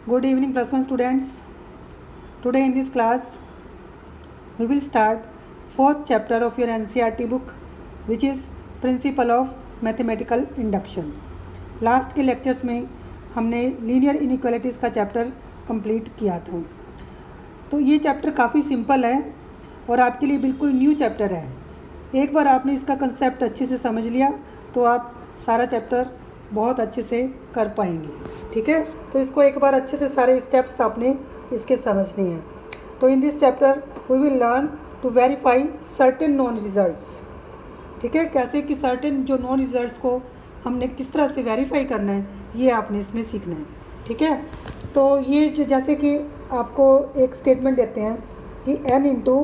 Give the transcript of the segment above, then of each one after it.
Good evening, plus one students. Today in this class, we will start fourth chapter of your NCERT book, which is Principle of Mathematical Induction. Last के lectures में हमने linear inequalities का chapter complete किया था। तो ये chapter काफ़ी simple है और आपके लिए बिल्कुल न्यू चैप्टर है। एक बार आपने इसका कंसेप्ट अच्छे से समझ लिया तो आप सारा चैप्टर बहुत अच्छे से कर पाएंगे। ठीक है, तो इसको एक बार अच्छे से सारे स्टेप्स आपने इसके समझने हैं। तो in this chapter we will learn to verify certain known results. ठीक है, कैसे कि सर्टेन जो नॉन रिजल्ट्स को हमने किस तरह से वेरीफाई करना है, ये आपने इसमें सीखना है। ठीक है, तो ये जो जैसे कि आपको एक स्टेटमेंट देते हैं कि n into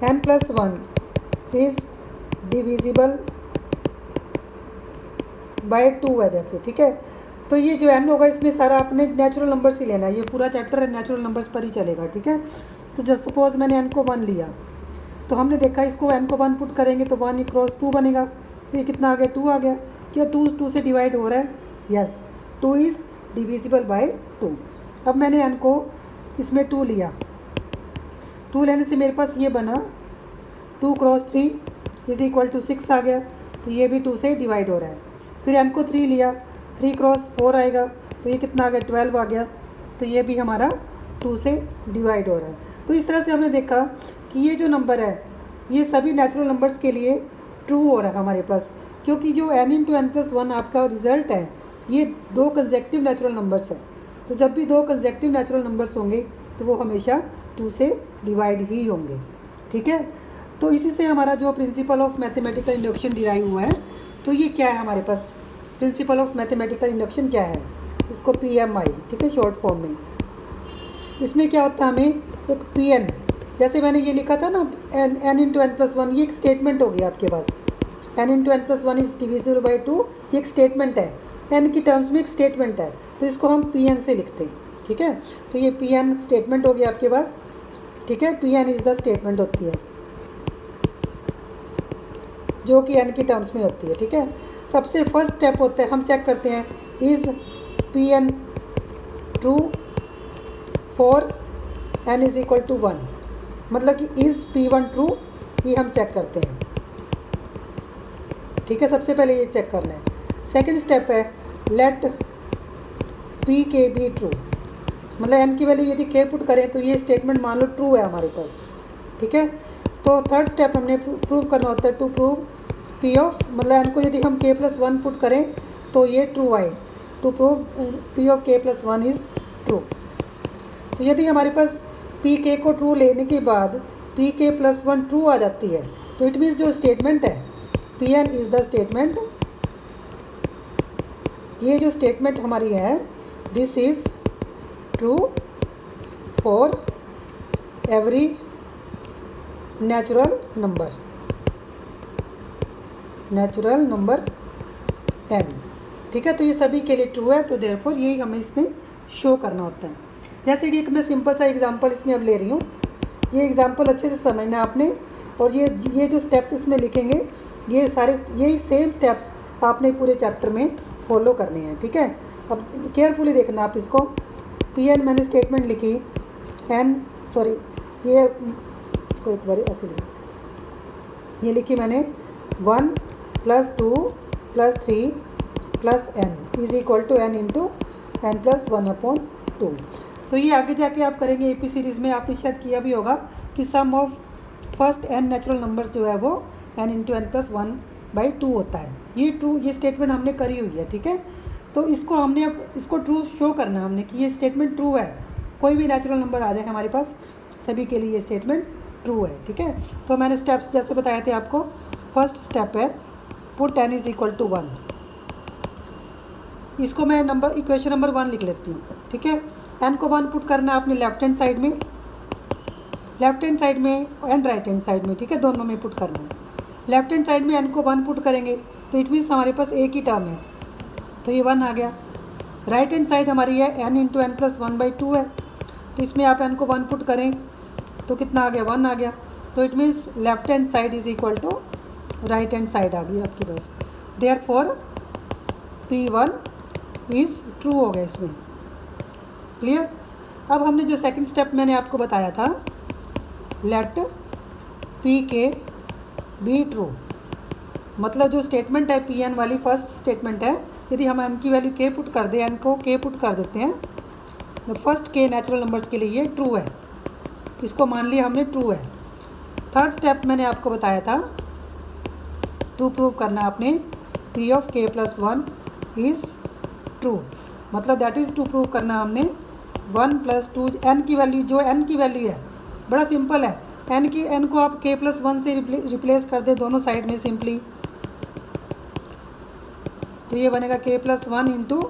n plus 1 is divisible by 2 है जैसे। ठीक है, तो ये जो n होगा इसमें सारा आपने नेचुरल नंबर्स ही लेना है। ये पूरा चैप्टर है नेचुरल नंबर्स पर ही चलेगा। ठीक है, तो जब सपोज मैंने n को 1 लिया तो हमने देखा इसको n को 1 पुट करेंगे तो 1 क्रॉस 2 बनेगा। तो ये कितना आ गया, 2 आ गया। क्या 2 से डिवाइड हो रहा है? Yes, 2 is divisible by 2। अब मैंने n को इसमें 2 लिया, 2 लेने से मेरे पास ये बना 2 क्रॉस 3 इज़ इक्वल टू 6 आ गया। तो ये भी 2 से डिवाइड हो रहा है। फिर n को 3 लिया, 3 क्रॉस 4 आएगा तो ये कितना आ गया, 12 आ गया। तो ये भी हमारा 2 से डिवाइड हो रहा है। तो इस तरह से हमने देखा कि ये जो नंबर है ये सभी नेचुरल नंबर्स के लिए ट्रू हो रहा है हमारे पास, क्योंकि जो n इंटू एन प्लस 1 आपका रिजल्ट है ये 2 कंसेक्टिव नेचुरल नंबर्स है। तो जब भी 2 कंसेक्टिव नेचुरल नंबर्स होंगे तो वो हमेशा 2 से डिवाइड ही होंगे। ठीक है, तो इसी से हमारा जो principle of mathematical induction derive हुआ है। तो ये क्या है हमारे पास, प्रिंसिपल ऑफ मैथमेटिकल इंडक्शन क्या है, इसको PMI, ठीक है, शॉर्ट फॉर्म में। इसमें क्या होता है, हमें एक PN, जैसे मैंने ये लिखा था ना n इंटू एन प्लस 1, ये एक स्टेटमेंट हो गया आपके पास। n into n plus 1 is divisible by 2, ये एक स्टेटमेंट है, n की टर्म्स में एक स्टेटमेंट है, तो इसको हम PN से लिखते हैं। ठीक है, तो ये PN स्टेटमेंट हो गया आपके पास। ठीक है, PN इज़ द स्टेटमेंट होती है जो कि n की टर्म्स में होती है। ठीक है, सबसे फर्स्ट स्टेप होता है, हम चेक करते हैं is PN true for n is equal to 1, मतलब कि इज़ P1 ट्रू, ये हम चेक करते हैं। ठीक है, सबसे पहले ये चेक करना है। सेकंड स्टेप है लेट PK बी ट्रू, मतलब n की वैल्यू यदि k पुट करें तो ये स्टेटमेंट मान लो ट्रू है हमारे पास। ठीक है, तो थर्ड स्टेप हमने प्रूव करना होता है टू प्रूव P ऑफ, मतलब n को यदि हम k प्लस 1 पुट करें तो ये ट्रू आए, to prove P of k plus 1 is true. तो यदि हमारे पास PK को ट्रू लेने के बाद PK प्लस 1 ट्रू आ जाती है तो इट मीन्स जो स्टेटमेंट है PN इज़ द स्टेटमेंट, ये जो स्टेटमेंट हमारी है this is true for every natural number n। ठीक है, तो ये सभी के लिए ट्रू है, तो देयरफॉर यही हमें इसमें शो करना होता है। जैसे कि एक मैं सिंपल सा एग्जांपल इसमें अब ले रही हूँ, ये एग्जांपल अच्छे से समझना है आपने, और ये जो स्टेप्स इसमें लिखेंगे ये सारे यही सेम स्टेप्स आपने पूरे चैप्टर में फॉलो करने हैं। ठीक है, अब केयरफुली देखना आप इसको। PN मैंने स्टेटमेंट लिखी, ये इसको एक बार ऐसे लिखी, ये लिखी मैंने 1 plus 2 plus 3 plus n is equal to n into n plus 1/2। तो ये आगे जाके आप करेंगे AP सीरीज़ में, आपने शायद किया भी होगा कि sum of first n natural numbers जो है वो n इंटू एन प्लस 1/2 होता है। ये ट्रू, ये स्टेटमेंट हमने करी हुई है। ठीक है, तो इसको हमने अब इसको ट्रू शो करना है हमने कि ये स्टेटमेंट ट्रू है, कोई भी नेचुरल नंबर आ जाए हमारे पास सभी के लिए ये स्टेटमेंट ट्रू है। ठीक है, तो मैंने स्टेप्स जैसे बताए थे आपको। फर्स्ट स्टेप है put n is equal to 1, इसको मैं इक्वेशन नंबर 1 लिख लेती हूँ। ठीक है, n को 1 पुट करना है आपने लेफ्ट हैंड साइड में एंड राइट हैंड साइड में। ठीक है, दोनों में पुट करना है। लेफ्ट हैंड साइड में n को 1 पुट करेंगे तो इट मीन्स हमारे पास एक ही टर्म है, तो ये 1 आ गया। राइट हैंड साइड हमारी है n इंटू एन प्लस 1/2 है, तो इसमें आप n को 1 पुट करें तो कितना आ गया, 1 आ गया। तो it means left hand side is equal to right hand side आ गई आपके पास। देयरफॉर P1 इज़ ट्रू हो गया इसमें। क्लियर। अब हमने जो सेकंड स्टेप मैंने आपको बताया था, लेट पी के बी ट्रू, मतलब जो स्टेटमेंट है पी एन वाली फर्स्ट स्टेटमेंट है, यदि हम एन की वैल्यू के पुट कर दें, एन को के पुट कर देते हैं, तो फर्स्ट के नेचुरल नंबर्स के लिए ये ट्रू है, इसको मान लिया हमने ट्रू है। थर्ड स्टेप मैंने आपको बताया था, टू प्रूव करना आपने पी ऑफ के प्लस वन इज़ ट्रू, मतलब दैट इज़ टू प्रूव करना हमने 1 + 2 एन की वैल्यू, जो एन की वैल्यू है बड़ा सिंपल है, एन को आप के प्लस वन से रिप्लेस कर दे दोनों साइड में सिंपली, तो ये बनेगा के प्लस वन इंटू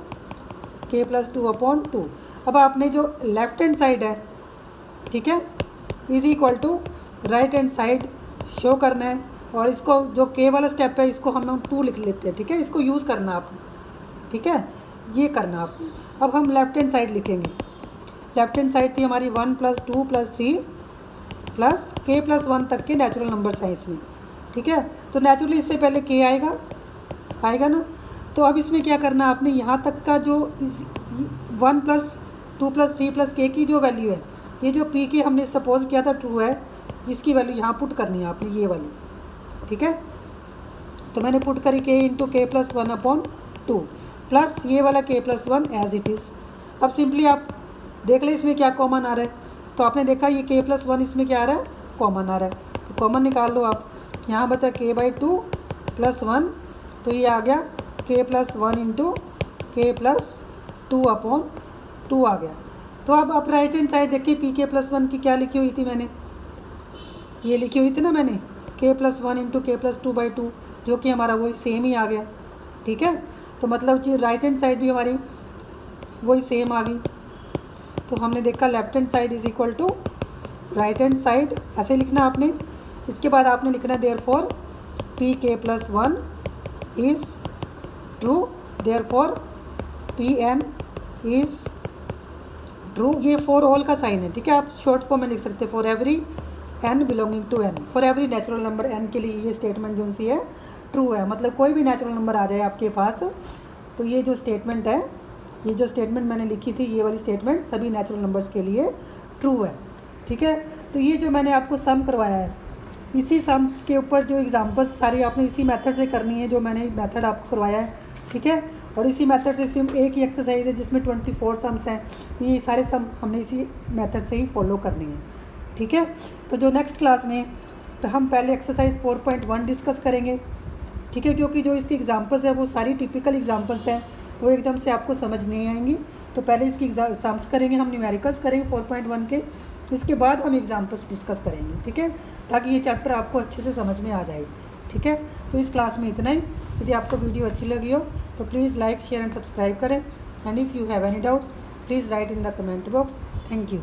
के प्लस 2/2। अब आपने जो लेफ्ट हैंड साइड है, ठीक है, is equal to right hand side show करना है, और इसको जो के वाला स्टेप है इसको हम 2 लिख लेते हैं, ठीक है, इसको यूज़ करना आपने, ठीक है, ये करना आपने। अब हम लेफ्ट हैंड साइड लिखेंगे, लेफ्ट हैंड साइड थी हमारी 1 + 2 + 3 प्लस के प्लस 1 तक के नेचुरल नंबर्स हैं इसमें, ठीक है, तो नेचुरली इससे पहले के आएगा ना, तो अब इसमें क्या करना आपने, यहाँ तक का जो 1 + 2 + 3 + के की जो वैल्यू है, ये जो पी के हमने सपोज किया था ट्रू है, इसकी वैल्यू यहाँ पुट करनी है आपने, ये वाली, ठीक है, तो मैंने पुट करी के इंटू के प्लस 1/2 प्लस ये वाला के प्लस 1 एज इट इज़। अब सिंपली आप देख लें इसमें क्या कॉमन आ रहा है, तो आपने देखा ये के प्लस 1 इसमें क्या आ रहा है, कॉमन आ रहा है, तो कॉमन निकाल लो आप, यहाँ बचा k/2 + 1, तो ये आ गया के प्लस 1 इंटू के प्लस 2/2 आ गया। तो अब आप राइट हैंड साइड देखिए, पी के प्लस 1 की क्या लिखी हुई थी मैंने, ये लिखी हुई थी ना मैंने, के प्लस 1 इंटू के प्लस 2/2, जो कि हमारा वही सेम ही आ गया, ठीक है, तो मतलब जी राइट हैंड साइड भी हमारी वही सेम आ गई। तो हमने देखा left hand side is equal to right hand side, ऐसे लिखना आपने। इसके बाद आपने लिखना therefore P k plus 1 is true, therefore P n is true, ये फॉर ऑल का साइन है, ठीक है, आप शॉर्ट फॉर्म में लिख सकते हैं, for every n belonging to n, for every natural number n के लिए ये स्टेटमेंट जो सी है ट्रू है, मतलब कोई भी नेचुरल नंबर आ जाए आपके पास, तो ये जो स्टेटमेंट है, ये जो स्टेटमेंट मैंने लिखी थी, ये वाली स्टेटमेंट सभी नेचुरल नंबर्स के लिए ट्रू है, ठीक है। तो ये जो मैंने आपको सम करवाया है, इसी सम के ऊपर जो एग्जांपल्स सारी आपने इसी मेथड से करनी है, जो मैंने मेथड आपको करवाया है, ठीक है, और इसी मेथड से सिर्फ एक ही एक्सरसाइज है जिसमें 24 सम्स हैं, ये सारे सम हमने इसी मेथड से ही फॉलो करनी है, ठीक है। तो जो नेक्स्ट क्लास में तो हम पहले एक्सरसाइज 4.1 डिस्कस करेंगे, ठीक है, क्योंकि जो इसकी एग्जांपल्स है वो सारी टिपिकल एग्जांपल्स हैं, वो एकदम से आपको समझ नहीं आएंगी, तो पहले इसकी सम्स करेंगे, हम न्यूमेरिकल्स करेंगे 4.1 के, इसके बाद हम एग्जांपल्स डिस्कस करेंगे, ठीक है, ताकि ये चैप्टर आपको अच्छे से समझ में आ जाए, ठीक है। तो इस क्लास में इतना ही। यदि आपको वीडियो अच्छी लगी हो तो please like share and subscribe करें, and if you have any doubts please write in the comment box. Thank you.